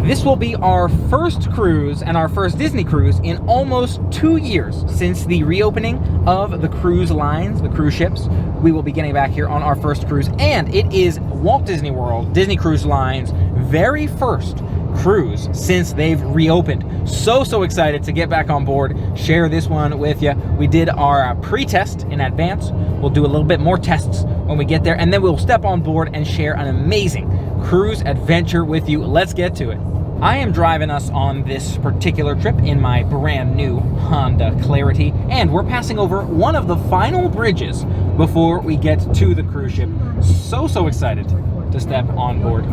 This will be our first cruise and our first Disney cruise in almost 2 years since the reopening of the cruise lines, the cruise ships. We will be getting back here on our first cruise, and it is Walt Disney World, Disney Cruise Line's very first cruise since they've reopened. So excited to get back on board, share this one with you. We did our pre-test in advance. We'll do a little bit more tests when we get there, and then we'll step on board and share an amazing cruise adventure with you. Let's get to it. I am driving us on this particular trip in my brand new Honda Clarity, and we're passing over one of the final bridges before we get to the cruise ship. So excited to step on board.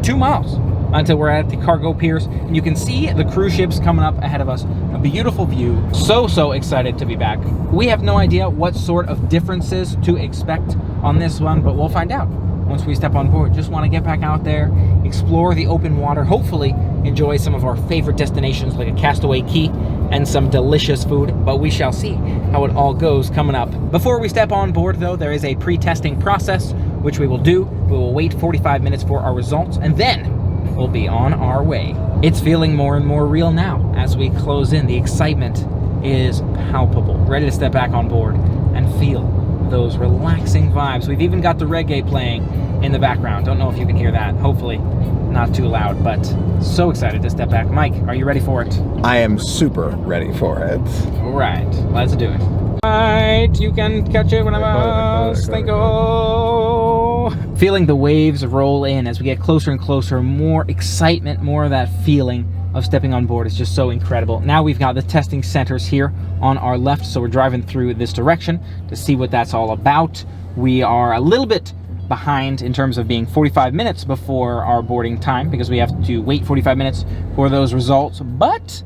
2 miles until we're at the cargo piers, and you can see the cruise ships coming up ahead of us. A beautiful view. So excited to be back. We have no idea what sort of differences to expect on this one, but we'll find out once we step on board. Just want to get back out there, explore the open water, hopefully enjoy some of our favorite destinations like a Castaway Cay and some delicious food, but we shall see how it all goes coming up. Before we step on board though, there is a pre-testing process, which we will do. We will wait 45 minutes for our results, and then we'll be on our way. It's feeling more and more real now as we close in. The excitement is palpable. Ready to step back on board and feel those relaxing vibes. We've even got the reggae playing in the background. Don't know if you can hear that. Hopefully not too loud, but so excited to step back. Mike, are you ready for it? I am super ready for it. All right, let's do it. All right, you can catch it whenever they go. Feeling the waves roll in as we get closer and closer. More excitement, more of that feeling of stepping on board is just so incredible. Now we've got the testing centers here on our left, so we're driving through this direction to see what that's all about. We are a little bit behind in terms of being 45 minutes before our boarding time because we have to wait 45 minutes for those results, but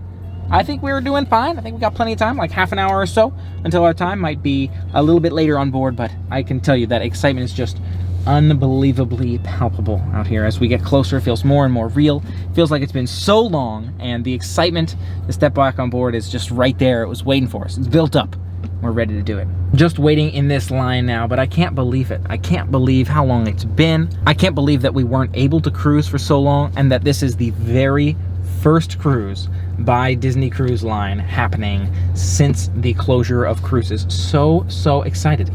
I think we're doing fine. I think we got plenty of time, like half an hour or so until our time. Might be a little bit later on board, but I can tell you that excitement is just unbelievably palpable out here. As we get closer, it feels more and more real. It feels like it's been so long, and the excitement to step back on board is just right there. It was waiting for us. It's built up. We're ready to do it. Just waiting in this line now, but I can't believe it. I can't believe how long it's been. I can't believe that we weren't able to cruise for so long, and that this is the very first cruise by Disney Cruise Line happening since the closure of cruises. So excited.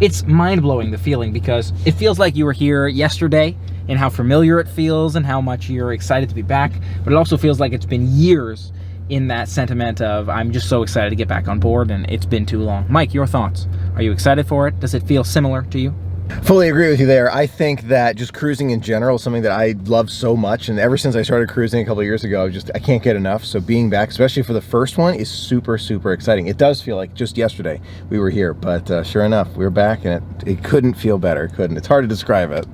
It's mind-blowing, the feeling, because it feels like you were here yesterday and how familiar it feels and how much you're excited to be back, but it also feels like it's been years in that sentiment of I'm just so excited to get back on board and it's been too long. Mike, your thoughts? Are you excited for it? Does it feel similar to you? Fully agree with you there. I think that just cruising in general is something that I love so much, and ever since I started cruising a couple of years ago, I can't get enough. So being back, especially for the first one, is super exciting. It does feel like just yesterday we were here, but sure enough, we were back, and it couldn't feel better. It's hard to describe it.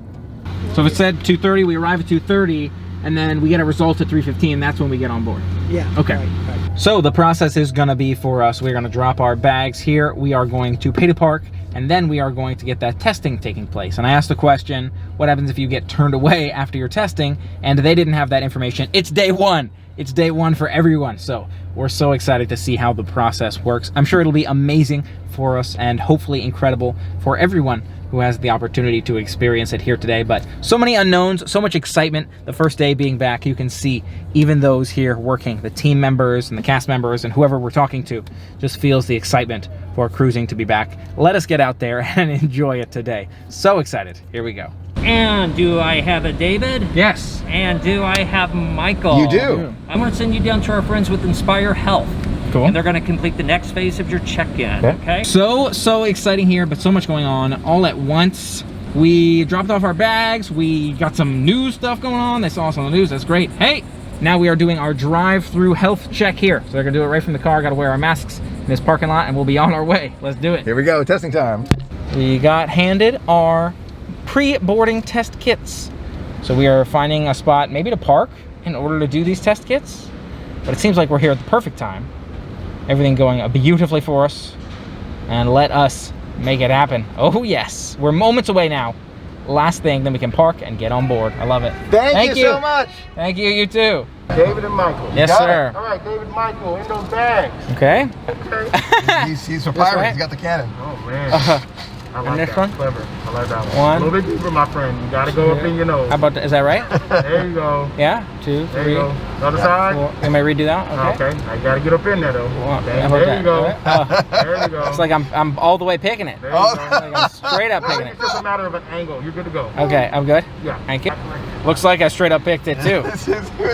So if it said 2:30, we arrive at 2:30, and then we get a result at 3:15, that's when we get on board. Yeah. Okay. Right. So the process is gonna be for us, we're gonna drop our bags here, we are going to pay to park, and then we are going to get that testing taking place. And I asked the question, what happens if you get turned away after your testing? And they didn't have that information. It's day one. It's day one for everyone. So we're so excited to see how the process works. I'm sure it'll be amazing for us and hopefully incredible for everyone who has the opportunity to experience it here today. But so many unknowns, so much excitement. The first day being back, you can see even those here working, the team members and the cast members and whoever we're talking to, just feels the excitement for cruising to be back. Let us get out there and enjoy it today. So excited. Here we go. And do I have a David? Yes. And do I have Michael? You do. I'm going to send you down to our friends with Inspire Health. Cool. And they're going to complete the next phase of your check-in, okay? So exciting here, but so much going on all at once. We dropped off our bags. We got some news stuff going on. They saw us on the news. That's great. Hey, now we are doing our drive-through health check here. So they're going to do it right from the car. Got to wear our masks in this parking lot, and we'll be on our way. Let's do it. Here we go, testing time. We got handed our pre-boarding test kits. So we are finding a spot maybe to park in order to do these test kits. But it seems like we're here at the perfect time. Everything going beautifully for us. And let us make it happen. Oh yes, we're moments away now. Last thing, then we can park and get on board. I love it. Thank you so much. Thank you, you too. David and Michael. Yes, sir. All right, David and Michael, in those bags. Okay. Okay. He's for pirates. right. He's got the cannon. Oh, man. I like And this that. one? Clever. I like that one. One. A little bit deeper, my friend. You gotta go up in your nose. How about that? Is that right? There you go. Yeah, 2, There 3. you go. The other side. 4. Am I redo that? Okay. Okay. I gotta get up in there though. One. Okay. How about There you that? go. Okay. Oh, There you go. it's like I'm all the way picking it. There you go. Like I'm straight up picking it. It's just a matter of an angle. You're good to go. Okay, I'm good. Yeah. Thank you. Looks like I straight up picked it too.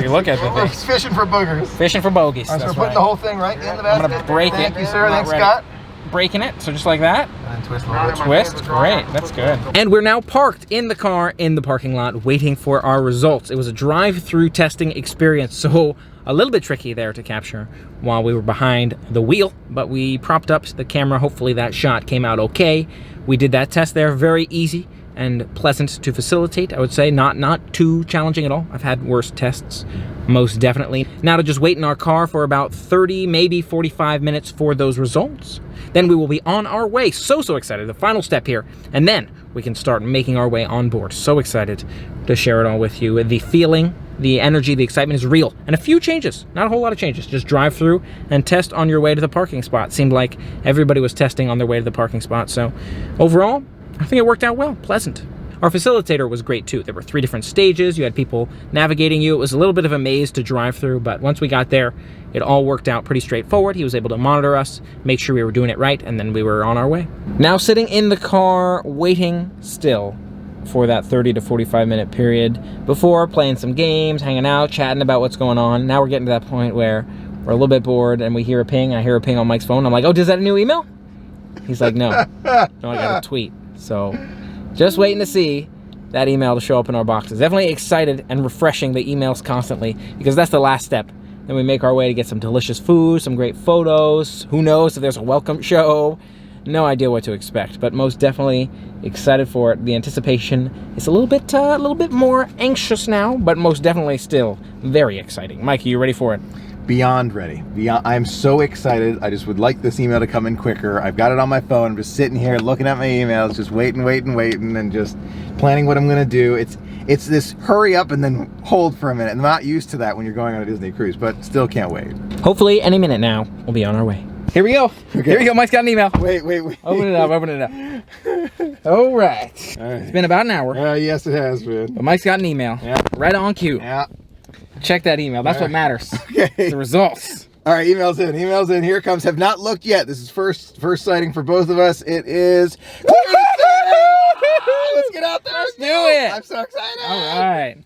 You look at the We're thing. fishing for boogers. Fishing for bogeys. All right, so That's we're putting the right. whole thing right in the I'm basket. gonna break it. Thank you, sir. I'm not Thanks, ready. Scott. Breaking it, so just like that. And twist a little bit. Twist, great, that's good. And we're now parked in the car in the parking lot waiting for our results. It was a drive-through testing experience, so a little bit tricky there to capture while we were behind the wheel, but we propped up the camera. Hopefully that shot came out okay. We did that test there, very easy and pleasant to facilitate, I would say. Not too challenging at all. I've had worse tests, most definitely. Now to just wait in our car for about 30, maybe 45 minutes for those results. Then we will be on our way. So excited, the final step here. And then we can start making our way on board. So excited to share it all with you. The feeling, the energy, the excitement is real. And a few changes, not a whole lot of changes. Just drive through and test on your way to the parking spot. Seemed like everybody was testing on their way to the parking spot. So overall, I think it worked out well, pleasant. Our facilitator was great too. There were 3 different stages. You had people navigating you. It was a little bit of a maze to drive through, but once we got there, it all worked out pretty straightforward. He was able to monitor us, make sure we were doing it right, and then we were on our way. Now sitting in the car, waiting still for that 30 to 45 minute period before playing some games, hanging out, chatting about what's going on. Now we're getting to that point where we're a little bit bored and we hear a ping. I hear a ping on Mike's phone. I'm like, oh, is that a new email? He's like, no. No, I got a tweet. So just waiting to see that email to show up in our boxes. Definitely excited and refreshing the emails constantly because that's the last step. Then we make our way to get some delicious food, some great photos. Who knows if there's a welcome show? No idea what to expect, but most definitely excited for it. The anticipation is a little bit more anxious now, but most definitely still very exciting. Mikey, you ready for it? Beyond ready. I'm so excited. I just would like this email to come in quicker. I've got it on my phone. I'm just sitting here looking at my emails, just waiting, and just planning what I'm gonna do. It's this hurry up and then hold for a minute. I'm not used to that when you're going on a Disney cruise, but still can't wait. Hopefully any minute now, we'll be on our way. Here we go. Okay. Here we go. Mike's got an email. Wait. Open it up, open it up. All right. It's been about an hour, Yes, it has been. but Mike's got an email. Yeah. Right on cue. Yeah. Check that email. That's what matters. Okay. It's the results. All right, emails in. Emails in. Here it comes. Have not looked yet. This is first sighting for both of us. It is. Let's get out there. Let's do it. I'm so excited. All right.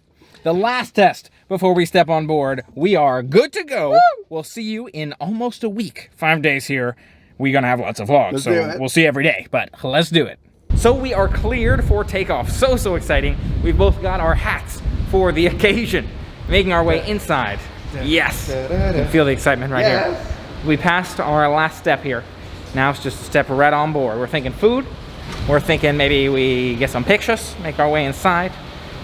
The last test before we step on board. We are good to go. Woo! We'll see you in almost a week. 5 days here. We're going to have lots of vlogs, Let's so do it. we'll see every day, but let's do it. So we are cleared for takeoff. So exciting. We've both got our hats for the occasion. Making our way inside. Yes. You can feel the excitement right here. We passed our last step here. Now it's just a step right on board. We're thinking food. We're thinking maybe we get some pictures, make our way inside.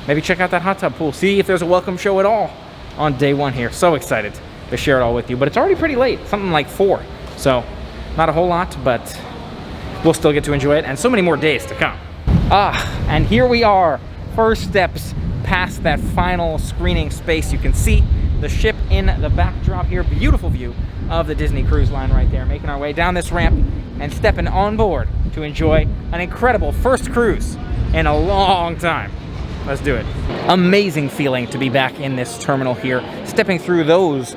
Maybe check out that hot tub pool. See if there's a welcome show at all on day 1 here. So excited to share it all with you. But it's already pretty late, something like 4. So not a whole lot, but we'll still get to enjoy it. And so many more days to come. And here we are. First steps past that final screening space. You can see the ship in the backdrop here. Beautiful view of the Disney Cruise Line right there. Making our way down this ramp and stepping on board to enjoy an incredible first cruise in a long time. Let's do it. Amazing feeling to be back in this terminal here, stepping through those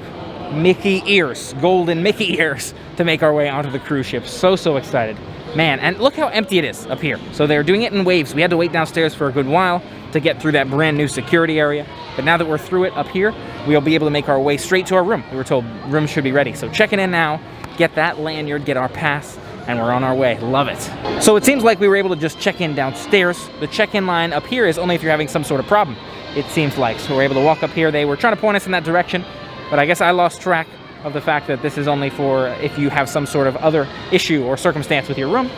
Mickey ears, golden Mickey ears, to make our way onto the cruise ship. So excited. Man, and look how empty it is up here. So they're doing it in waves. We had to wait downstairs for a good while to get through that brand new security area. But now that we're through it up here, we'll be able to make our way straight to our room. We were told rooms should be ready. So checking in now, get that lanyard, get our pass, and we're on our way. Love it. So it seems like we were able to just check in downstairs. The check-in line up here is only if you're having some sort of problem, it seems like. So we're able to walk up here. They were trying to point us in that direction, but I guess I lost track of the fact that this is only for if you have some sort of other issue or circumstance with your room.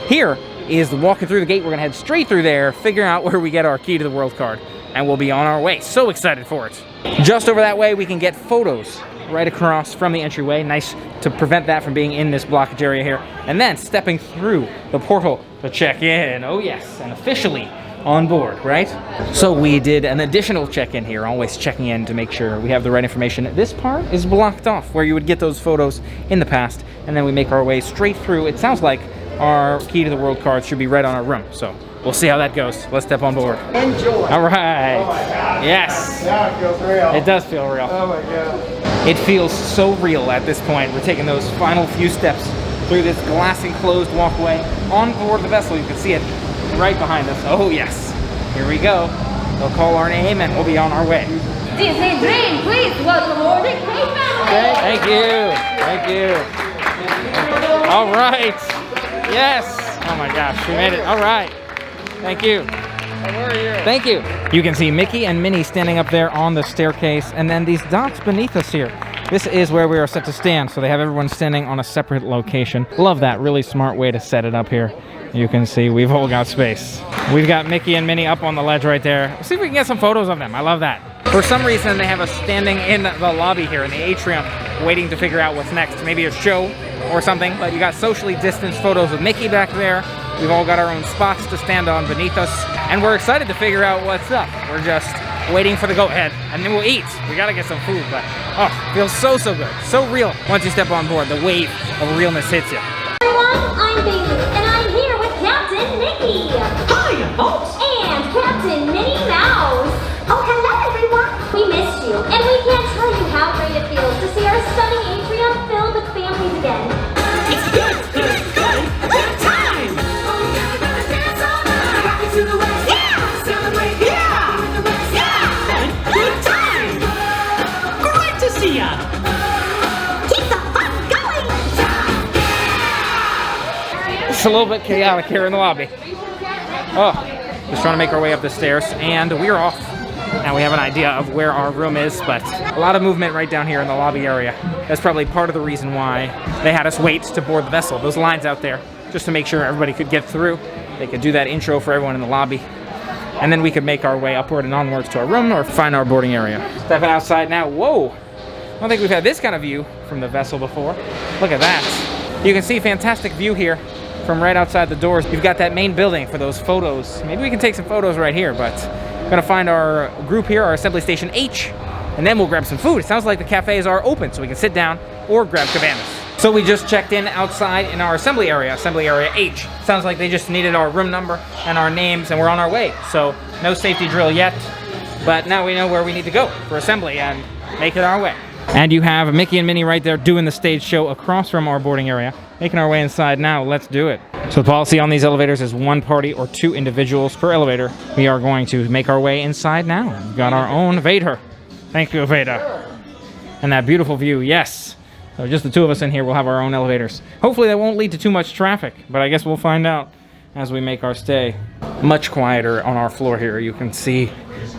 Here is walking through the gate. We're gonna head straight through there, figure out where we get our key to the world card, and we'll be on our way. So excited for it. Just over that way, we can get photos right across from the entryway. Nice to prevent that from being in this blockage area here. And then stepping through the portal to check in. Oh yes, and officially on board, right? So we did an additional check-in here, always checking in to make sure we have the right information. This part is blocked off where you would get those photos in the past, and then we make our way straight through. It sounds like our key to the world card should be right on our room. So we'll see how that goes. Let's step on board. Enjoy. All right. Oh my God. Yes. Now it feels real. It does feel real. Oh my God. It feels so real at this point. We're taking those final few steps through this glass enclosed walkway on board the vessel. You can see it right behind us. Oh yes. Here we go. They'll call our name and we'll be on our way. Disney Dream, please welcome all the Cabanas. Okay, thank you. Thank you. All right. Yes. Oh my gosh, we made it. All right. Thank you. How are you? Thank you. You can see Mickey and Minnie standing up there on the staircase, and then these dots beneath us here. This is where we are set to stand, so they have everyone standing on a separate location. Love that, really smart way to set it up here. You can see we've all got space. We've got Mickey and Minnie up on the ledge right there. Let's see if we can get some photos of them. I love that. For some reason, they have us standing in the lobby here in the atrium, waiting to figure out what's next. Maybe a show or something, but you got socially distanced photos with Mickey back there. We've all got our own spots to stand on beneath us, and we're excited to figure out what's up. We're just waiting for the go-ahead, and then we'll eat. We gotta get some food, but oh, feels so good. So real. Once you step on board, the wave of realness hits you. Everyone, I'm Bailey, and I'm here with Captain Mickey. Hi, folks. And Captain Minnie Mouse. Oh, hello, everyone. We missed you, and we can't tell you how great it feels to see our stunning atrium filled with families again. It's good time! Dance all night, rock it to the west, yeah! Celebrate, yeah! Good time! Great to see ya! Keep the fun going. It's a little bit chaotic here in the lobby. Oh, just trying to make our way up the stairs, and we're off. Now we have an idea of where our room is, but a lot of movement right down here in the lobby area. That's probably part of the reason why they had us wait to board the vessel. Those lines out there, just to make sure everybody could get through. They could do that intro for everyone in the lobby. And then we could make our way upward and onwards to our room or find our boarding area. Stepping outside now, whoa. I don't think we've had this kind of view from the vessel before. Look at that. You can see fantastic view here from right outside the doors. You've got that main building for those photos. Maybe we can take some photos right here, but we're gonna find our group here, our assembly station H, and then we'll grab some food. It sounds like the cafes are open, so we can sit down or grab Cabanas. So we just checked in outside in our assembly area H. Sounds like they just needed our room number and our names, and we're on our way. So no safety drill yet, but now we know where we need to go for assembly and make it our way. And you have Mickey and Minnie right there doing the stage show across from our boarding area. Making our way inside now, let's do it. So the policy on these elevators is 1 party or 2 individuals per elevator. We are going to make our way inside now. We've got our own Vader. Thank you, Vader. And that beautiful view, yes. So just the 2 of us in here, we'll have our own elevators. Hopefully that won't lead to too much traffic, but I guess we'll find out as we make our stay. Much quieter on our floor here. You can see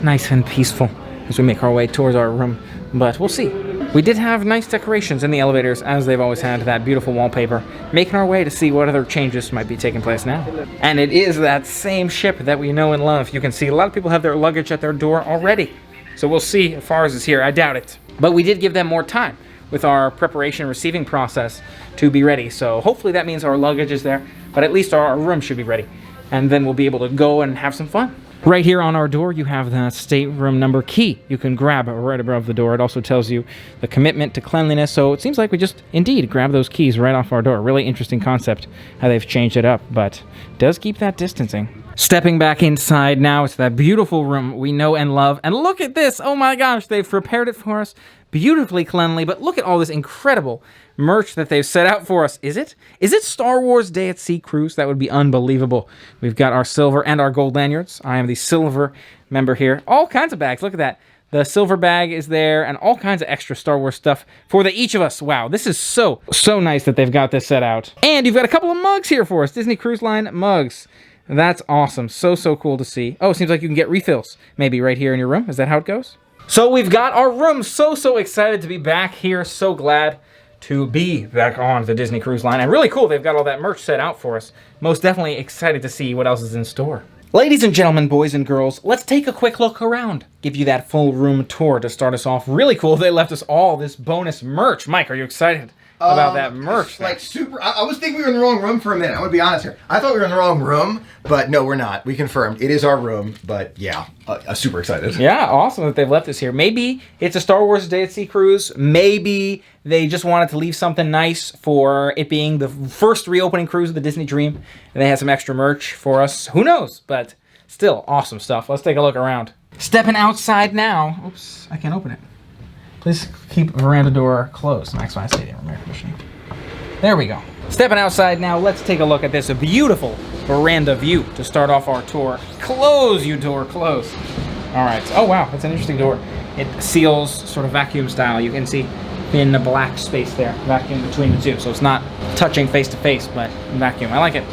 nice and peaceful as we make our way towards our room, but we'll see. We did have nice decorations in the elevators, as they've always had, that beautiful wallpaper, making our way to see what other changes might be taking place now. And it is that same ship that we know and love. You can see a lot of people have their luggage at their door already. So we'll see if ours is here. I doubt it. But we did give them more time with our preparation and receiving process to be ready. So hopefully that means our luggage is there, but at least our room should be ready. And then we'll be able to go and have some fun. Right here on our door, you have the stateroom number key. You can grab right above the door. It also tells you the commitment to cleanliness. So it seems like we just indeed grab those keys right off our door. Really interesting concept how they've changed it up, but does keep that distancing. Stepping back inside now, it's that beautiful room we know and love. And look at this. Oh my gosh, they've prepared it for us. Beautifully cleanly, but look at all this incredible merch that they've set out for us. Is it Star Wars Day at Sea Cruise? That would be unbelievable. We've got our silver and our gold lanyards. I am the silver member here. All kinds of bags. Look at that. The silver bag is there and all kinds of extra Star Wars stuff for each of us. Wow, this is so nice that they've got this set out. And you've got a couple of mugs here for us. Disney Cruise Line mugs. That's awesome. So cool to see. Oh, it seems like you can get refills. Maybe right here in your room. Is that how it goes? So we've got our room. So excited to be back here. So glad to be back on the Disney Cruise Line. And really cool, they've got all that merch set out for us. Most definitely excited to see what else is in store. Ladies and gentlemen, boys and girls, let's take a quick look around. Give you that full room tour to start us off. Really cool, they left us all this bonus merch. Mike, are you excited? about that merch. Like super. I was thinking we were in the wrong room for a minute. I'm gonna be honest here. I thought we were in the wrong room, but no, we're not. We confirmed it is our room. But yeah, super excited. Yeah, awesome that they've left us here. Maybe it's a Star Wars Day at Sea cruise. Maybe they just wanted to leave something nice for it being the first reopening cruise of the Disney Dream, and they had some extra merch for us. Who knows? But still, awesome stuff. Let's take a look around. Stepping outside now. Oops, I can't open it. Please keep veranda door closed. Maximize stadium air conditioning. There we go. Stepping outside now, let's take a look at this beautiful veranda view to start off our tour. Close, you door, close. All right. Oh, wow, that's an interesting door. It seals sort of vacuum style. You can see in the black space there, vacuum between the two. So it's not touching face to face, but vacuum. I like it.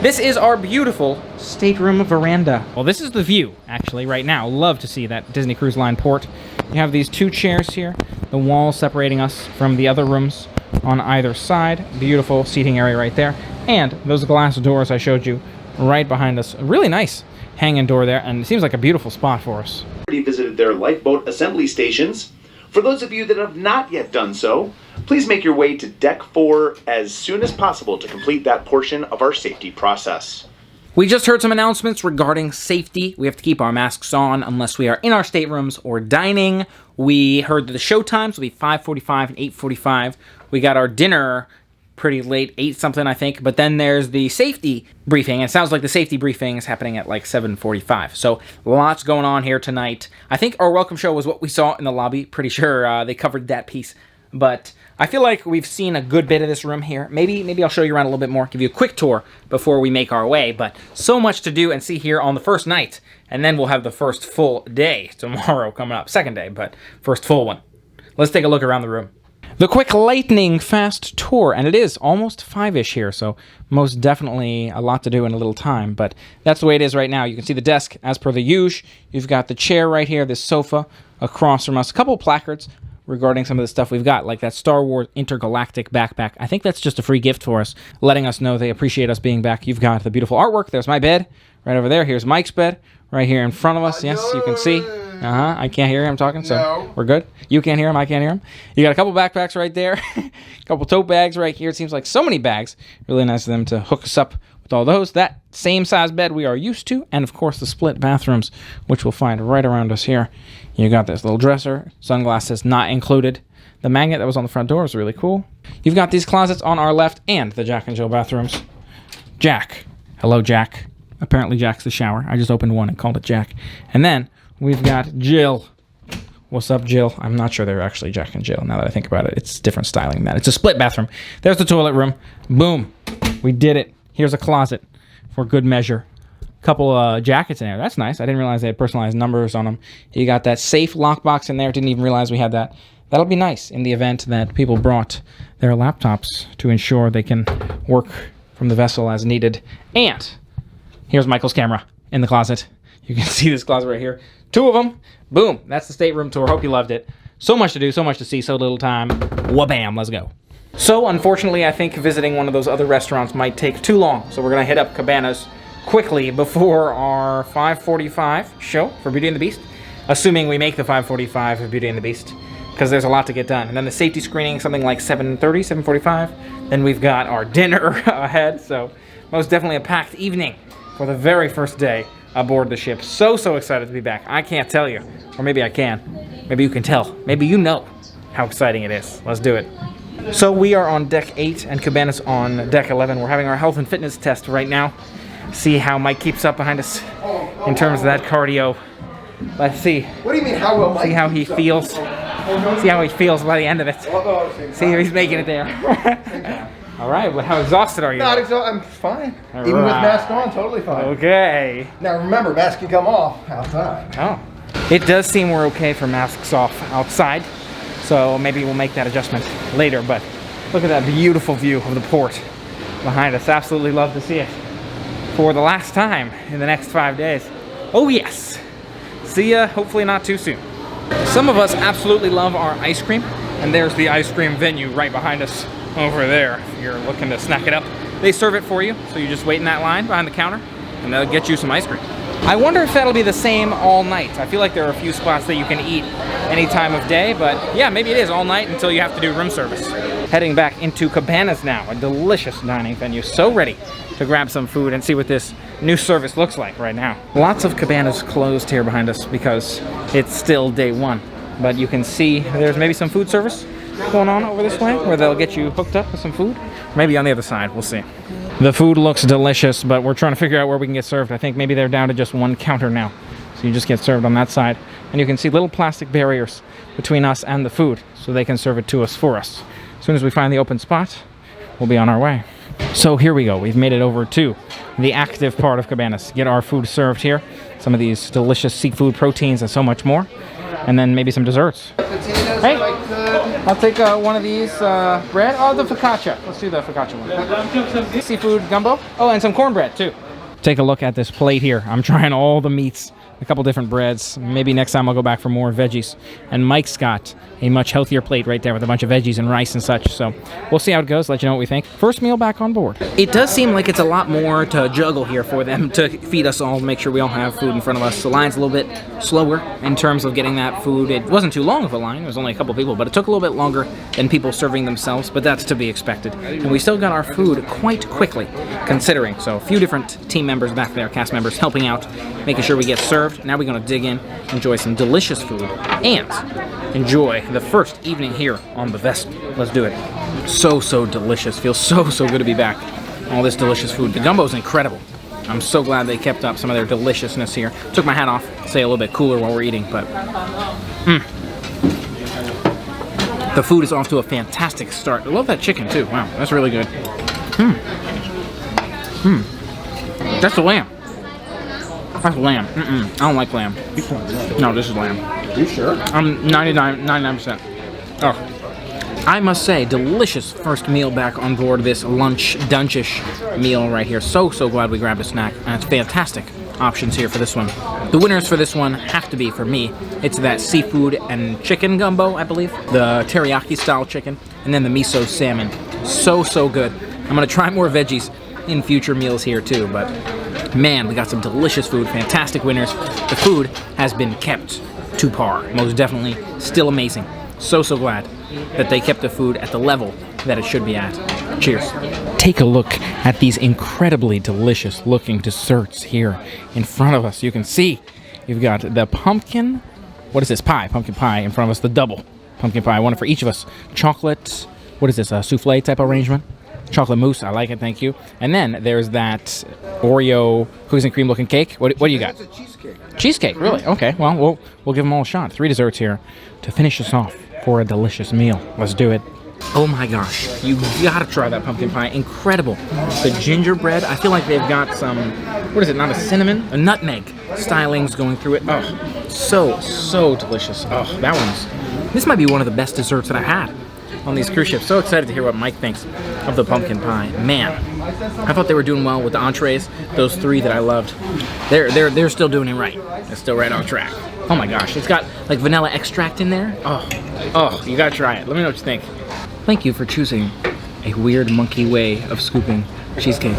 This is our beautiful stateroom veranda. Well, this is the view, actually, right now. Love to see that Disney Cruise Line port. You have these two chairs here, the wall separating us from the other rooms on either side. Beautiful seating area right there. And those glass doors I showed you right behind us. A really nice hanging door there, and it seems like a beautiful spot for us. Already visited their lifeboat assembly stations. For those of you that have not yet done so, please make your way to Deck 4 as soon as possible to complete that portion of our safety process. We just heard some announcements regarding safety. We have to keep our masks on unless we are in our staterooms or dining. We heard that the show times will be 5:45 and 8:45. We got our dinner pretty late, 8 something I think, but then there's the safety briefing. It sounds like the safety briefing is happening at like 7:45. So lots going on here tonight. I think our welcome show was what we saw in the lobby. Pretty sure they covered that piece. But I feel like we've seen a good bit of this room here. Maybe I'll show you around a little bit more, give you a quick tour before we make our way. But so much to do and see here on the first night. And then we'll have the first full day tomorrow coming up. Second day, but first full one. Let's take a look around the room. The quick lightning fast tour, and it is almost 5-ish here, so most definitely a lot to do in a little time, but that's the way it is right now. You can see the desk as per the usual. You've got the chair right here, this sofa across from us, a couple of placards regarding some of the stuff we've got, like that Star Wars intergalactic backpack. I think that's just a free gift for us, letting us know they appreciate us being back. You've got the beautiful artwork. There's my bed right over there. Here's Mike's bed right here in front of us. Yes, you can see. I can't hear him talking, so we're good. You can't hear him, I can't hear him. You got a couple backpacks right there, a couple tote bags right here. It seems like so many bags. Really nice of them to hook us up with all those. That same size bed we are used to, and of course the split bathrooms, which we'll find right around us here. You got this little dresser, sunglasses not included. The magnet that was on the front door is really cool. You've got these closets on our left and the Jack and Jill bathrooms. Jack. Hello, Jack. Apparently Jack's the shower. I just opened one and called it Jack. And then we've got Jill. What's up, Jill? I'm not sure they're actually Jack and Jill now that I think about it. It's different styling than that. It's a split bathroom. There's the toilet room. Boom. We did it. Here's a closet for good measure. Couple jackets in there. That's nice. I didn't realize they had personalized numbers on them. You got that safe lockbox in there. Didn't even realize we had that. That'll be nice in the event that people brought their laptops to ensure they can work from the vessel as needed. And here's Michael's camera in the closet. You can see this closet right here. 2 of them. Boom. That's the stateroom tour. Hope you loved it. So much to do, so much to see, so little time. Wha-bam. Let's go. So, unfortunately, I think visiting one of those other restaurants might take too long. So we're going to hit up Cabanas quickly before our 5:45 show for Beauty and the Beast. Assuming we make the 5:45 of Beauty and the Beast. Because there's a lot to get done. And then the safety screening, something like 7:30, 7:45. Then we've got our dinner ahead. So, most definitely a packed evening for the very first day aboard the ship. So excited to be back. I can't tell you. Or maybe I can. Maybe you can tell. Maybe you know how exciting it is. Let's do it. So we are on deck 8 and Cabanas on deck 11. We're having our health and fitness test right now. See how Mike keeps up behind us in terms of that cardio. Let's see. What do you mean, how will Mike? See how he feels. See how he feels by the end of it. See how he's making it there. All right, well, how exhausted are you? Not exhausted. I'm fine. All Even with right. mask on, totally fine. Okay. Now remember, mask can come off outside. Oh. It does seem we're okay for masks off outside, so maybe we'll make that adjustment later, but look at that beautiful view of the port behind us. Absolutely love to see it for the last time in the next 5 days. Oh yes. See ya, hopefully not too soon. Some of us absolutely love our ice cream, and there's the ice cream venue right behind us over there. If you're looking to snack it up, they serve it for you, so you just wait in that line behind the counter, and they'll get you some ice cream. I wonder if that'll be the same all night. I feel like there are a few spots that you can eat any time of day, but yeah, maybe it is all night until you have to do room service. Heading back into Cabanas now, a delicious dining venue. So ready to grab some food and see what this new service looks like right now. Lots of Cabanas closed here behind us because it's still day one, but you can see there's maybe some food service going on over this way where they'll get you hooked up with some food. Maybe on the other side, we'll see. The food looks delicious, but we're trying to figure out where we can get served. I think maybe they're down to just one counter now. So you just get served on that side. And you can see little plastic barriers between us and the food so they can serve it to us for us. As soon as we find the open spot, we'll be on our way. So here we go. We've made it over to the active part of Cabanas. Get our food served here. Some of these delicious seafood proteins and so much more. And then maybe some desserts. Hey, I'll take one of these bread. Oh, the focaccia. Let's do the focaccia one. Seafood gumbo. Oh, and some cornbread too. Take a look at this plate here. I'm trying all the meats, a couple different breads. Maybe next time I'll go back for more veggies. And Mike's got a much healthier plate right there with a bunch of veggies and rice and such. So we'll see how it goes, let you know what we think. First meal back on board. It does seem like it's a lot more to juggle here for them to feed us all, make sure we all have food in front of us. The line's a little bit slower in terms of getting that food. It wasn't too long of a line, it was only a couple people, but it took a little bit longer than people serving themselves, but that's to be expected. And we still got our food quite quickly, considering. So a few different team members back there, cast members, helping out, making sure we get served. Now we're gonna dig in, enjoy some delicious food, and enjoy the first evening here on the vessel. Let's do it. So delicious. Feels so good to be back. All this delicious food. The gumbo's incredible. I'm so glad they kept up some of their deliciousness here. Took my hat off, stay a little bit cooler while we're eating, but the food is off to a fantastic start. I love that chicken too. Wow, that's really good. That's the lamb. That's lamb. I don't like lamb. No, this is lamb. Are you sure? I'm 99%. Oh, I must say, delicious first meal back on board this lunch dunchish meal right here. So glad we grabbed a snack, and it's fantastic options here for this one. The winners for this one have to be, for me, it's that seafood and chicken gumbo, I believe, the teriyaki style chicken, and then the miso salmon. So good. I'm gonna try more veggies in future meals here too, but man, we got some delicious food, fantastic winners. The food has been kept to par, most definitely, still amazing. So glad that they kept the food at the level that it should be at. Cheers. Take a look at these incredibly delicious looking desserts here in front of us. You can see you've got the pumpkin, what is this, pie, pumpkin pie in front of us, the double pumpkin pie, one for each of us. Chocolate, what is this, a souffle type arrangement? Chocolate mousse, I like it, thank you. And then there's that Oreo cookies and cream looking cake. What do you got? It's a cheesecake. Cheesecake, really? Okay, well, we'll give them all a shot. 3 desserts here to finish us off for a delicious meal. Let's do it. Oh my gosh, you gotta try that pumpkin pie. Incredible. The gingerbread, I feel like they've got some, what is it, not a cinnamon? A nutmeg stylings going through it. Oh, so delicious. Oh, this might be one of the best desserts that I had on these cruise ships. So excited to hear what Mike thinks of the pumpkin pie. Man, I thought they were doing well with the entrees. Those 3 that I loved, they're still doing it right. They're still right on track. Oh my gosh, it's got like vanilla extract in there. Oh, you gotta try it. Let me know what you think. Thank you for choosing a weird monkey way of scooping cheesecake.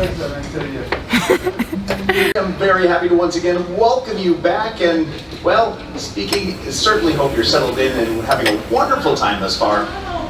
I'm very happy to once again welcome you back, and well, certainly hope you're settled in and having a wonderful time thus far.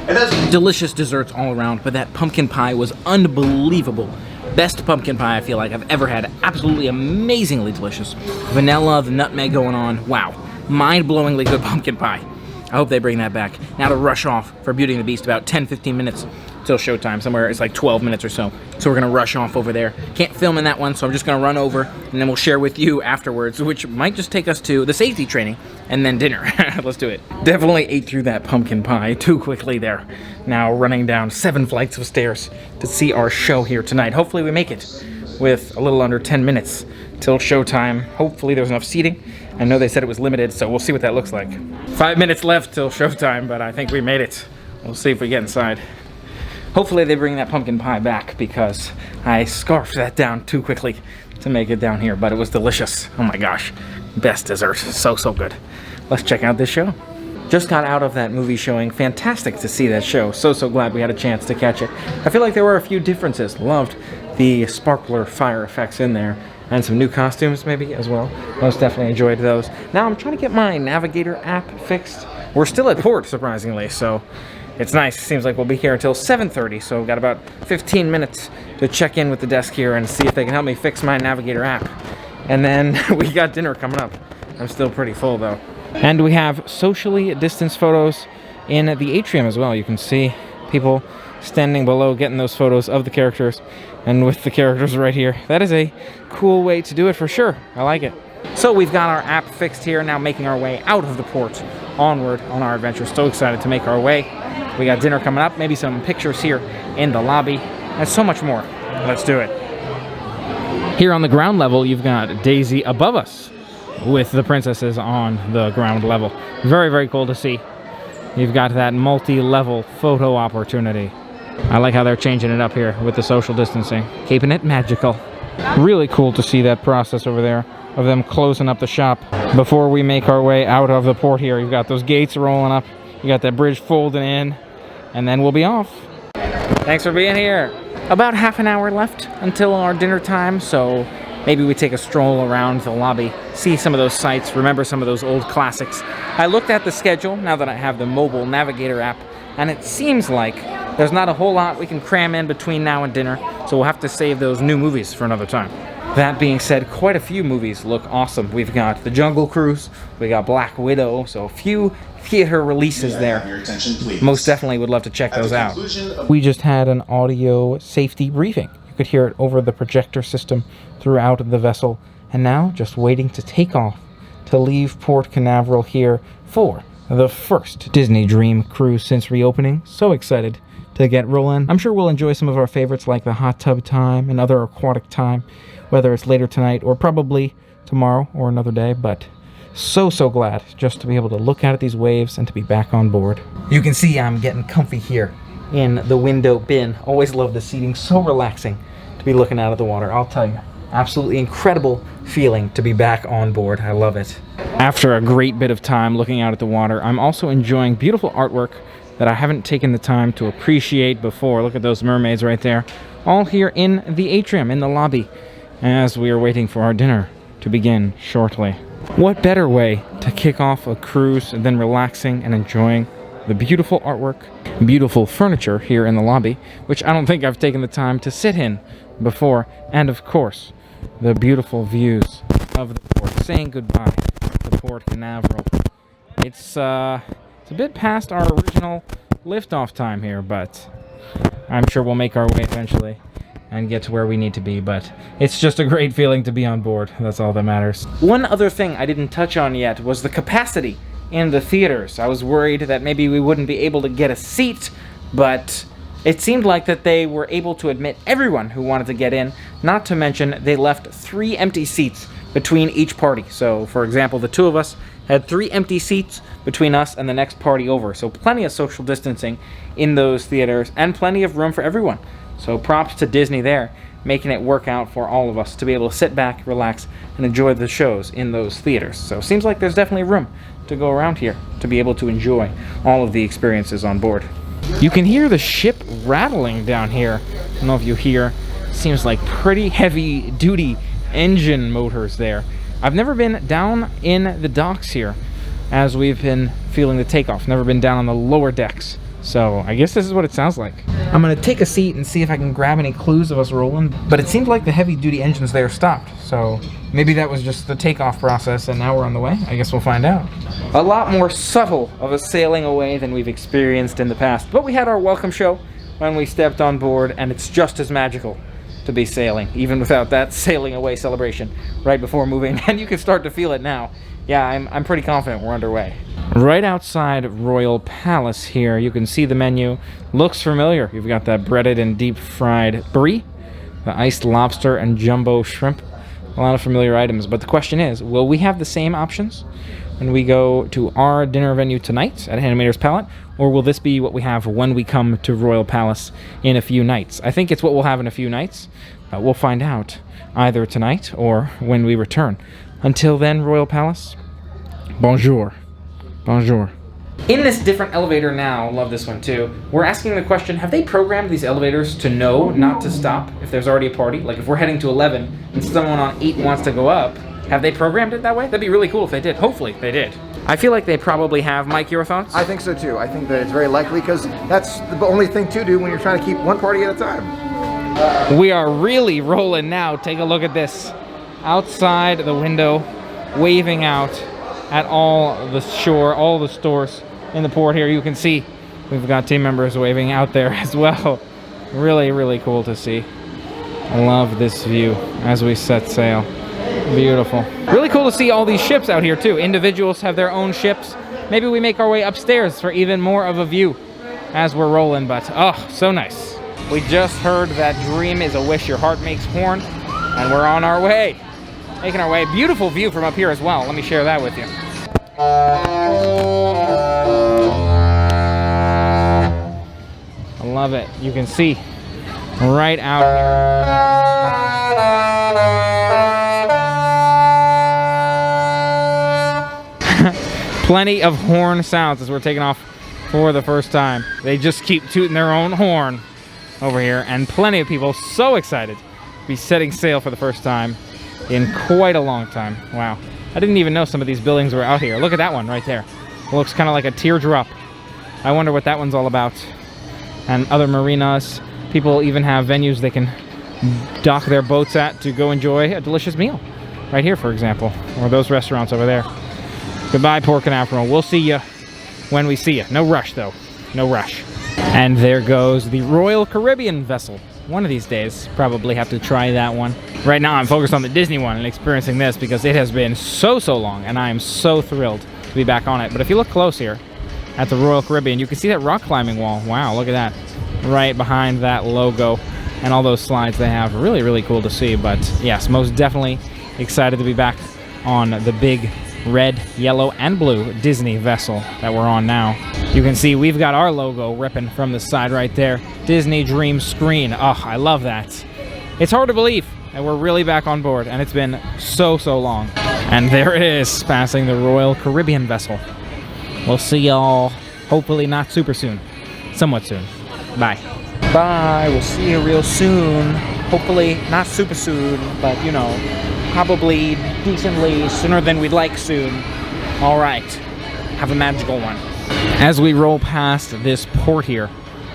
And that's delicious desserts all around, but that pumpkin pie was unbelievable. Best pumpkin pie I feel like I've ever had. Absolutely amazingly delicious. Vanilla, the nutmeg going on. Wow. Mind-blowingly good pumpkin pie. I hope they bring that back. Now to rush off for Beauty and the Beast, about 10-15 minutes till showtime. Somewhere it's like 12 minutes or so. So we're gonna rush off over there. Can't film in that one, so I'm just gonna run over and then we'll share with you afterwards, which might just take us to the safety training and then dinner. Let's do it. Definitely ate through that pumpkin pie too quickly there. Now running down 7 flights of stairs to see our show here tonight. Hopefully we make it with a little under 10 minutes till showtime. Hopefully there's enough seating. I know they said it was limited, so we'll see what that looks like. 5 minutes left till showtime, but I think we made it. We'll see if we get inside. Hopefully they bring that pumpkin pie back because I scarfed that down too quickly to make it down here, but it was delicious. Oh my gosh, best dessert, so good. Let's check out this show. Just got out of that movie showing. Fantastic to see that show. So glad we had a chance to catch it. I feel like there were a few differences. Loved the sparkler fire effects in there. and some new costumes maybe as well. Most definitely enjoyed those. Now I'm trying to get my Navigator app fixed. We're still at port, surprisingly, so it's nice. Seems like we'll be here until 7:30, so we've got about 15 minutes to check in with the desk here and see if they can help me fix my Navigator app. And then we got dinner coming up. I'm still pretty full though. And we have socially distanced photos in the atrium as well. You can see people standing below getting those photos of the characters and with the characters right here. That is a cool way to do it for sure. I like it. So we've got our app fixed here, now making our way out of the port onward on our adventure. So excited to make our way. We got dinner coming up, maybe some pictures here in the lobby, and so much more. Let's do it. Here on the ground level, you've got Daisy above us with the princesses on the ground level. Very, very cool to see. You've got that multi-level photo opportunity. I like how they're changing it up here with the social distancing, keeping it magical. Really cool to see that process over there of them closing up the shop before we make our way out of the port here. You've got those gates rolling up, you got that bridge folding in, and then we'll be off. Thanks for being here. About half an hour left until our dinner time, so maybe we take a stroll around the lobby, see some of those sights, remember some of those old classics. I looked at the schedule now that I have the mobile Navigator app, and it seems like there's not a whole lot we can cram in between now and dinner, so we'll have to save those new movies for another time. That being said, quite a few movies look awesome. We've got The Jungle Cruise, we got Black Widow, so a few theater releases there. Your attention, please. Most definitely would love to check those out. Conclusion We just had an audio safety briefing. You could hear it over the projector system throughout the vessel, and now just waiting to take off to leave Port Canaveral here for the first Disney Dream cruise since reopening. So excited to get rolling. I'm sure we'll enjoy some of our favorites like the hot tub time and other aquatic time, whether it's later tonight or probably tomorrow or another day, but so glad just to be able to look out at these waves and to be back on board. You can see I'm getting comfy here in the window bin. Always love the seating, so relaxing to be looking out at the water. I'll tell you, absolutely incredible feeling to be back on board. I love it. After a great bit of time looking out at the water, I'm also enjoying beautiful artwork that I haven't taken the time to appreciate before. Look at those mermaids right there, all here in the atrium, in the lobby, as we are waiting for our dinner to begin shortly. What better way to kick off a cruise than relaxing and enjoying the beautiful artwork, beautiful furniture here in the lobby, which I don't think I've taken the time to sit in before, and of course, the beautiful views of the port, saying goodbye to Port Canaveral. It's a bit past our original liftoff time here, but I'm sure we'll make our way eventually and get to where we need to be, but it's just a great feeling to be on board. That's all that matters. One other thing I didn't touch on yet was the capacity in the theaters. I was worried that maybe we wouldn't be able to get a seat, but it seemed like that they were able to admit everyone who wanted to get in, not to mention they left 3 empty seats between each party. So, for example, the two of us had 3 empty seats between us and the next party over. So plenty of social distancing in those theaters and plenty of room for everyone. So props to Disney there, making it work out for all of us to be able to sit back, relax, and enjoy the shows in those theaters. So seems like there's definitely room to go around here to be able to enjoy all of the experiences on board. You can hear the ship rattling down here. I don't know if you hear, seems like pretty heavy duty engine motors there. I've never been down in the docks here as we've been feeling the takeoff. Never been down on the lower decks. So I guess this is what it sounds like. I'm gonna take a seat and see if I can grab any clues of us rolling, but it seemed like the heavy duty engines there stopped. So maybe that was just the takeoff process and now we're on the way. I guess we'll find out. A lot more subtle of a sailing away than we've experienced in the past, but we had our welcome show when we stepped on board, and it's just as magical to be sailing, even without that sailing away celebration right before moving, and you can start to feel it now. Yeah, I'm pretty confident we're underway. Right outside Royal Palace here, you can see the menu. Looks familiar. You've got that breaded and deep fried brie, the iced lobster and jumbo shrimp. A lot of familiar items, but the question is, will we have the same options when we go to our dinner venue tonight at Animator's Palate, or will this be what we have when we come to Royal Palace in a few nights? I think it's what we'll have in a few nights. We'll find out either tonight or when we return. Until then, Royal Palace, bonjour. Bonjour. In this different elevator now, love this one too, we're asking the question, have they programmed these elevators to know not to stop if there's already a party? Like if we're heading to 11 and someone on 8 wants to go up, have they programmed it that way? That'd be really cool if they did. Hopefully they did. I feel like they probably have. Mike, your thoughts? I think so too. I think that it's very likely because that's the only thing to do when you're trying to keep one party at a time. We are really rolling now. Take a look at this. Outside the window, waving out at all the shore, all the stores in the port here. You can see we've got team members waving out there as well. Really, really cool to see. I love this view as we set sail. Beautiful. Really cool to see all these ships out here too. Individuals have their own ships. Maybe we make our way upstairs for even more of a view as we're rolling, but oh, so nice. We just heard that Dream is a Wish Your Heart Makes horn, and we're on our way. Making our way. Beautiful view from up here as well. Let me share that with you. I love it. You can see right out here. Plenty of horn sounds as we're taking off for the first time. They just keep tooting their own horn over here, and plenty of people so excited to be setting sail for the first time in quite a long time. Wow. I didn't even know some of these buildings were out here. Look at that one right there. It looks kind of like a teardrop. I wonder what that one's all about. And other marinas. People even have venues they can dock their boats at to go enjoy a delicious meal. Right here, for example. Or those restaurants over there. Goodbye, Port Canaveral. We'll see you when we see you. No rush, though. No rush. And there goes the Royal Caribbean vessel. One of these days, probably have to try that one. Right now, I'm focused on the Disney one and experiencing this because it has been so long, and I am so thrilled to be back on it. But if you look close here at the Royal Caribbean, you can see that rock climbing wall. Wow, look at that. Right behind that logo and all those slides they have. Really, really cool to see. But yes, most definitely excited to be back on the big red, yellow, and blue Disney vessel that we're on now. You can see we've got our logo ripping from the side right there. Disney Dream Screen. Oh, I love that. It's hard to believe that we're really back on board, and it's been so long. And there it is, passing the Royal Caribbean vessel. We'll see y'all hopefully not super soon. Somewhat soon. Bye. Bye. We'll see you real soon. Hopefully not super soon, but you know, probably decently sooner than we'd like soon. All right. Have a magical one. As we roll past this port here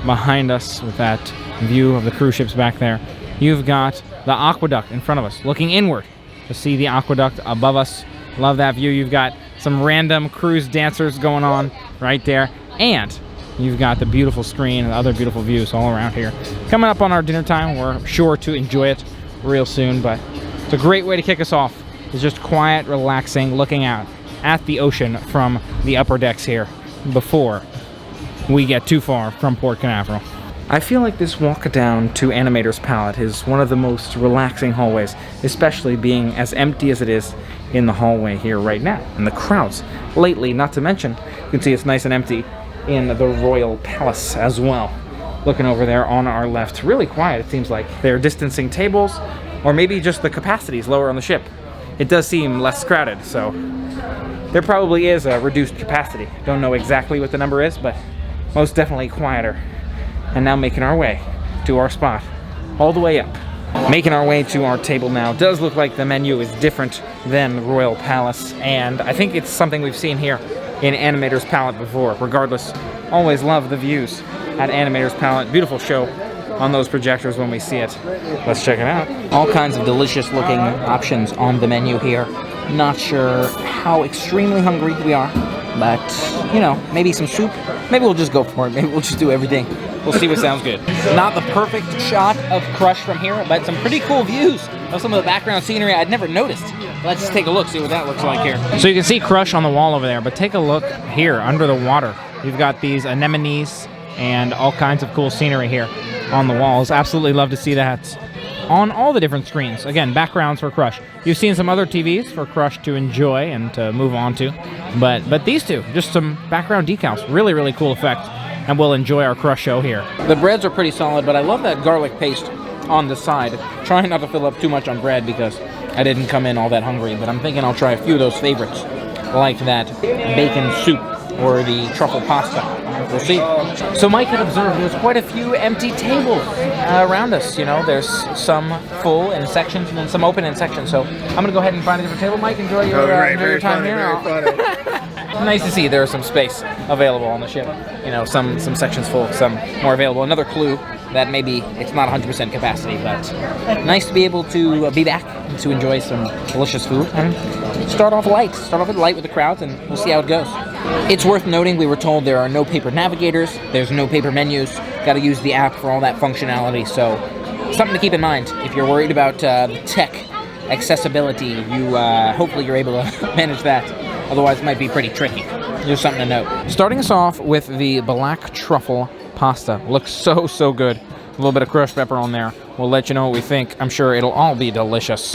behind us with that view of the cruise ships back there, you've got the aqueduct in front of us, looking inward to see the aqueduct above us. Love that view. You've got some random cruise dancers going on right there, and you've got the beautiful screen and other beautiful views all around here. Coming up on our dinner time, we're sure to enjoy it real soon, but it's a great way to kick us off. It's just quiet, relaxing, looking out at the ocean from the upper decks here before we get too far from Port Canaveral. I feel like this walk down to Animator's Palate is one of the most relaxing hallways, especially being as empty as it is in the hallway here right now. And the crowds lately, not to mention, you can see it's nice and empty in the Royal Palace as well. Looking over there on our left, really quiet it seems like. They're distancing tables, or maybe just the capacities lower on the ship. It does seem less crowded, so there probably is a reduced capacity. Don't know exactly what the number is, but most definitely quieter. And now making our way to our spot, all the way up. Making our way to our table now. Does look like the menu is different than the Royal Palace, and I think it's something we've seen here in Animator's Palate before. Regardless, always love the views at Animator's Palate. Beautiful show on those projectors when we see it. Let's check it out. All kinds of delicious looking options on the menu here. Not sure how extremely hungry we are, but you know, maybe some soup. Maybe we'll just go for it. Maybe we'll just do everything. We'll see what sounds good. Not the perfect shot of Crush from here, but some pretty cool views of some of the background scenery I'd never noticed. Let's just take a look, see what that looks like here. So you can see Crush on the wall over there, but take a look here under the water. You've got these anemones and all kinds of cool scenery here on the walls. Absolutely love to see that on all the different screens. Again, backgrounds for Crush. You've seen some other TVs for Crush to enjoy and to move on to, but these two, just some background decals. Really, really cool effect, and we'll enjoy our Crush show here. The breads are pretty solid, but I love that garlic paste on the side. Trying not to fill up too much on bread because I didn't come in all that hungry, but I'm thinking I'll try a few of those favorites, like that bacon soup or the truffle pasta. We'll see. So Mike had observed there's quite a few empty tables around us. You know, there's some full in sections and then some open in sections. So I'm gonna go ahead and find a different table. Mike, enjoy your time here. Nice to see there's some space available on the ship. You know, some sections full, some more available. Another clue that maybe it's not 100% capacity, but nice to be able to be back and to enjoy some delicious food and start off light with the crowds, and we'll see how it goes. It's worth noting we were told there are no paper navigators, there's no paper menus, got to use the app for all that functionality, so something to keep in mind if you're worried about the tech accessibility. You hopefully you're able to manage that, otherwise it might be pretty tricky. Just something to note. Starting us off with the black truffle pasta. Looks so good. A little bit of crushed pepper on there. We'll let you know what we think. I'm sure it'll all be delicious.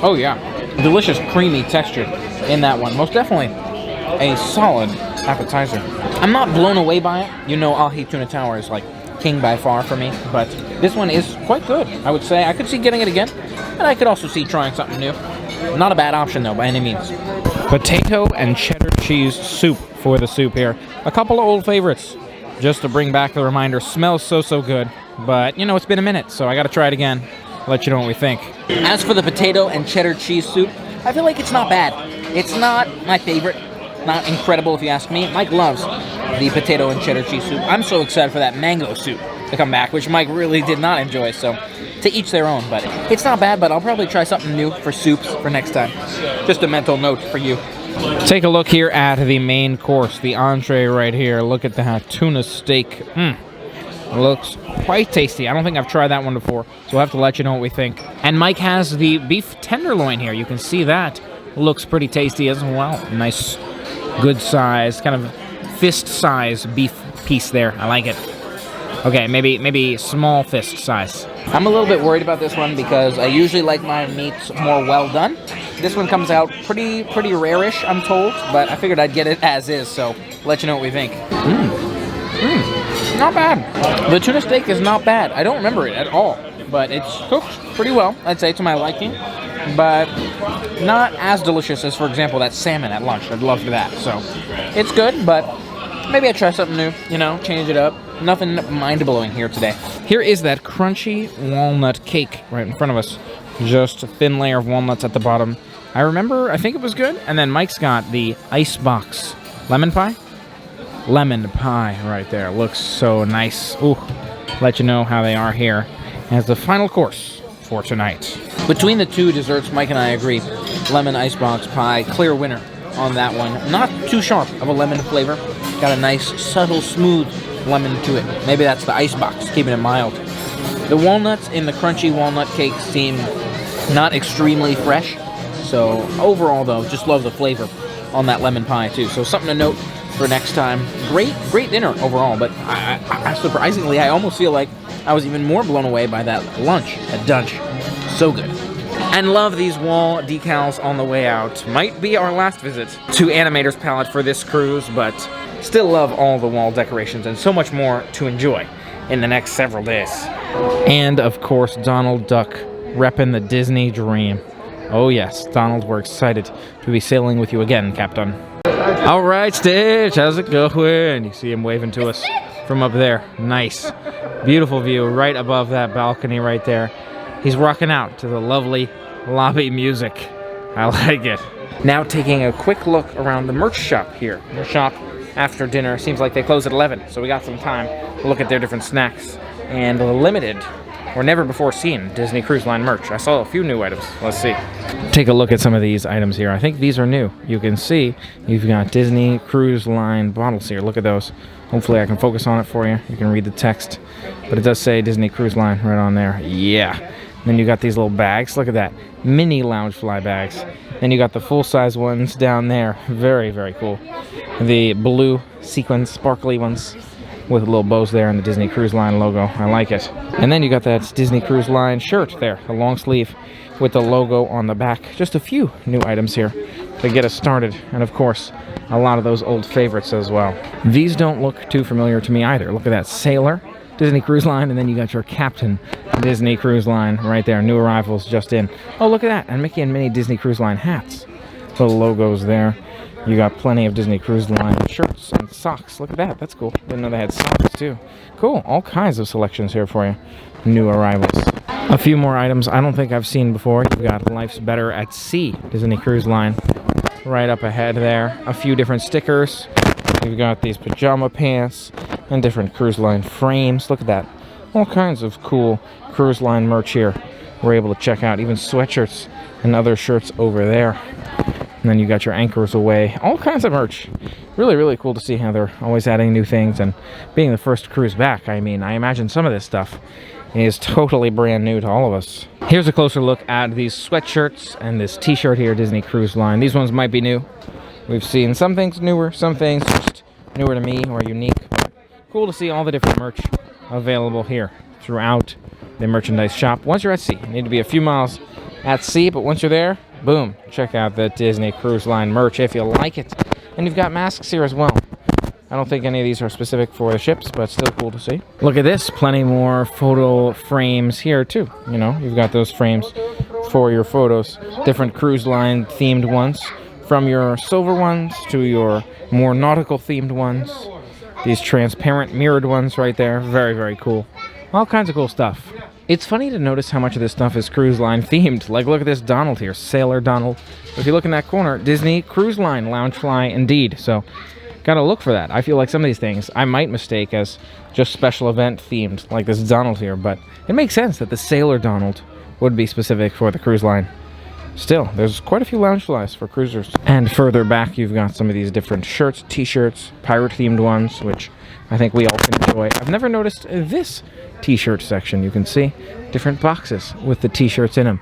Oh yeah, delicious creamy texture in that one. Most definitely a solid appetizer. I'm not blown away by it. You know, ahi tuna tower is like king by far for me, but this one is quite good. I would say I could see getting it again, and I could also see trying something new. Not a bad option though, by any means. Potato and cheddar cheese soup for the soup here. A couple of old favorites, just to bring back the reminder. Smells so good, but you know, it's been a minute, so I gotta try it again. Let you know what we think. As for the potato and cheddar cheese soup, I feel like it's not bad. It's not my favorite, not incredible if you ask me. Mike loves the potato and cheddar cheese soup. I'm so excited for that mango soup to come back, which Mike really did not enjoy, so to each their own, but it's not bad, but I'll probably try something new for soups for next time. Just a mental note for you. Take a look here at the main course, the entree right here. Look at that tuna steak. Looks quite tasty. I don't think I've tried that one before, so we'll have to let you know what we think. And Mike has the beef tenderloin here. You can see that. Looks pretty tasty as well. Nice, good size, kind of fist size beef piece there. I like it. Okay, maybe small fist size. I'm a little bit worried about this one because I usually like my meats more well done. This one comes out pretty rare-ish, I'm told, but I figured I'd get it as is, so let you know what we think. Not bad. The tuna steak is not bad. I don't remember it at all, but it's cooked pretty well, I'd say, to my liking, but not as delicious as, for example, that salmon at lunch. I'd love that. So it's good, but maybe I try something new, you know, change it up. Nothing mind-blowing here today. Here is that crunchy walnut cake right in front of us. Just a thin layer of walnuts at the bottom. I think it was good. And then Mike's got the icebox lemon pie. Lemon pie right there. Looks so nice. Ooh, let you know how they are here as the final course for tonight. Between the two desserts, Mike and I agree. Lemon icebox pie, clear winner on that one. Not too sharp of a lemon flavor. Got a nice, subtle, smooth lemon to it. Maybe that's the icebox, keeping it mild. The walnuts in the crunchy walnut cake seem not extremely fresh. So overall though, just love the flavor on that lemon pie too. So something to note for next time. Great dinner overall, but I surprisingly, I almost feel like I was even more blown away by that lunch at Dunch. So good. And love these wall decals on the way out. Might be our last visit to Animator's Palate for this cruise, but still love all the wall decorations and so much more to enjoy in the next several days. And of course, Donald Duck repping the Disney dream. Oh yes, Donald, we're excited to be sailing with you again, Captain. All right, Stitch, how's it going? You see him waving to us from up there. Nice. Beautiful view right above that balcony right there. He's rocking out to the lovely lobby music. I like it. Now taking a quick look around the merch shop here. The shop after dinner seems like they close at 11, so we got some time to look at their different snacks and the limited or never before seen Disney Cruise Line merch. I saw a few new items. Let's see. Take a look at some of these items here. I think these are new. You can see you've got Disney Cruise Line bottles here. Look at those. Hopefully I can focus on it for you. You can read the text, but it does say Disney Cruise Line right on there. Yeah. Then you got these little bags. Look at that. Mini Loungefly bags. Then you got the full-size ones down there. Very, very cool. The blue sequin sparkly ones with little bows there and the Disney Cruise Line logo. I like it. And then you got that Disney Cruise Line shirt there, the long sleeve with the logo on the back. Just a few new items here to get us started. And of course, a lot of those old favorites as well. These don't look too familiar to me either. Look at that Sailor Disney Cruise Line, and then you got your Captain Disney Cruise Line right there. New arrivals just in. Oh, look at that. And Mickey and Minnie Disney Cruise Line hats. the logos there. You got plenty of Disney Cruise Line shirts and socks. Look at that. That's cool. Didn't know they had socks too. Cool. All kinds of selections here for you. New arrivals. A few more items I don't think I've seen before. You've got Life's Better at Sea, Disney Cruise Line. Right up ahead there. A few different stickers. You've got these pajama pants and different cruise line frames. Look at that. All kinds of cool cruise line merch here. We're able to check out even sweatshirts and other shirts over there. And then you got your anchors away. All kinds of merch. Really, really cool to see how they're always adding new things. And being the first cruise back, I mean, I imagine some of this stuff is totally brand new to all of us. Here's a closer look at these sweatshirts and this t-shirt here, Disney Cruise Line. These ones might be new. We've seen some things newer, some things just newer to me or unique. Cool to see all the different merch available here throughout the merchandise shop. Once you're at sea, you need to be a few miles at sea, but once you're there, boom, check out the Disney Cruise Line merch if you like it. And you've got masks here as well. I don't think any of these are specific for the ships, but still cool to see. Look at this, plenty more photo frames here too. You know, you've got those frames for your photos. Different cruise line themed ones, from your silver ones to your more nautical themed ones. These transparent mirrored ones right there, very, very cool. All kinds of cool stuff. It's funny to notice how much of this stuff is cruise line themed. Like, look at this Donald here, Sailor Donald. If you look in that corner, Disney Cruise Line Loungefly indeed. So, gotta look for that. I feel like some of these things I might mistake as just special event themed, like this Donald here, but it makes sense that the Sailor Donald would be specific for the cruise line. Still, there's quite a few Loungeflies for cruisers. And further back, you've got some of these different shirts, t-shirts, pirate-themed ones, which I think we all can enjoy. I've never noticed this t-shirt section. You can see different boxes with the t-shirts in them.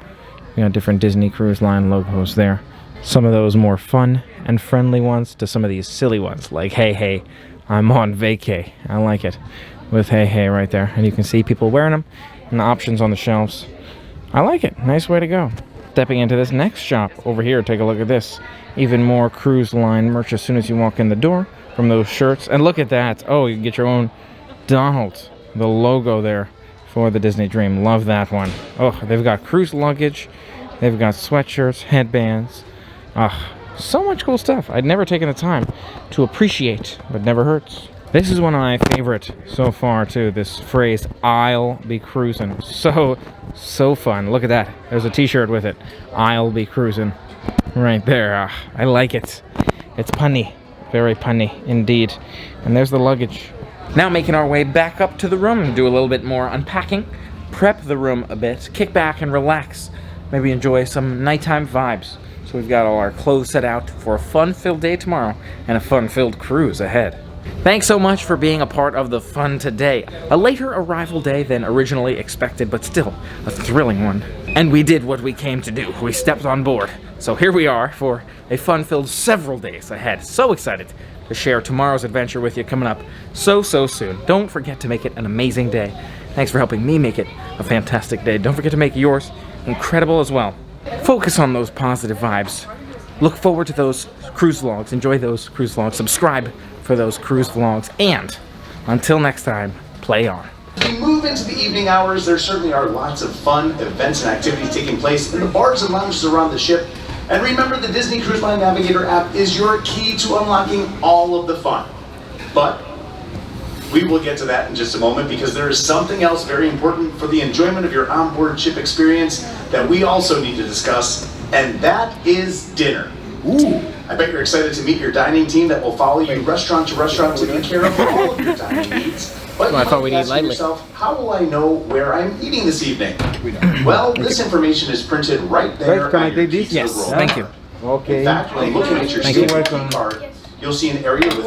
You got different Disney Cruise Line logos there. Some of those more fun and friendly ones to some of these silly ones, like Hey Hey, I'm on vacay. I like it, with Hey Hey right there. And you can see people wearing them and the options on the shelves. I like it. Nice way to go. Stepping into this next shop over here, take a look at this. Even more cruise line merch as soon as you walk in the door from those shirts. And look at that. Oh, you can get your own Donald. The logo there for the Disney Dream. Love that one. Oh, they've got cruise luggage. They've got sweatshirts, headbands. So much cool stuff. I'd never taken the time to appreciate, but never hurts. This is one of my favorite so far too. This phrase, I'll be cruising. So fun. Look at that. There's a t-shirt with it. I'll be cruising. Right there. I like it. It's punny. Very punny indeed. And there's the luggage. Now making our way back up to the room and do a little bit more unpacking. Prep the room a bit. Kick back and relax. Maybe enjoy some nighttime vibes. So we've got all our clothes set out for a fun-filled day tomorrow and a fun-filled cruise ahead. Thanks so much for being a part of the fun today. A later arrival day than originally expected, but still a thrilling one. And we did what we came to do. We stepped on board. So here we are for a fun-filled several days ahead. So excited to share tomorrow's adventure with you coming up so soon. Don't forget to make it an amazing day. Thanks for helping me make it a fantastic day. Don't forget to make yours incredible as well. Focus on those positive vibes. Look forward to those cruise vlogs. Enjoy those cruise vlogs. Subscribe for those cruise vlogs. And until next time, play on. As we move into the evening hours, there certainly are lots of fun events and activities taking place in the bars and lounges around the ship. And remember, the Disney Cruise Line Navigator app is your key to unlocking all of the fun. But we will get to that in just a moment, because there is something else very important for the enjoyment of your onboard ship experience that we also need to discuss, and that is dinner. Ooh, I bet you're excited to meet your dining team that will follow you restaurant to restaurant to take care of all of your dining needs. But I thought we'd eat lightly. yourself, how will I know where I'm eating this evening? Well, this information is printed right there on your Yes, thank you. In fact, when looking at your Stateroom card, you'll see an area with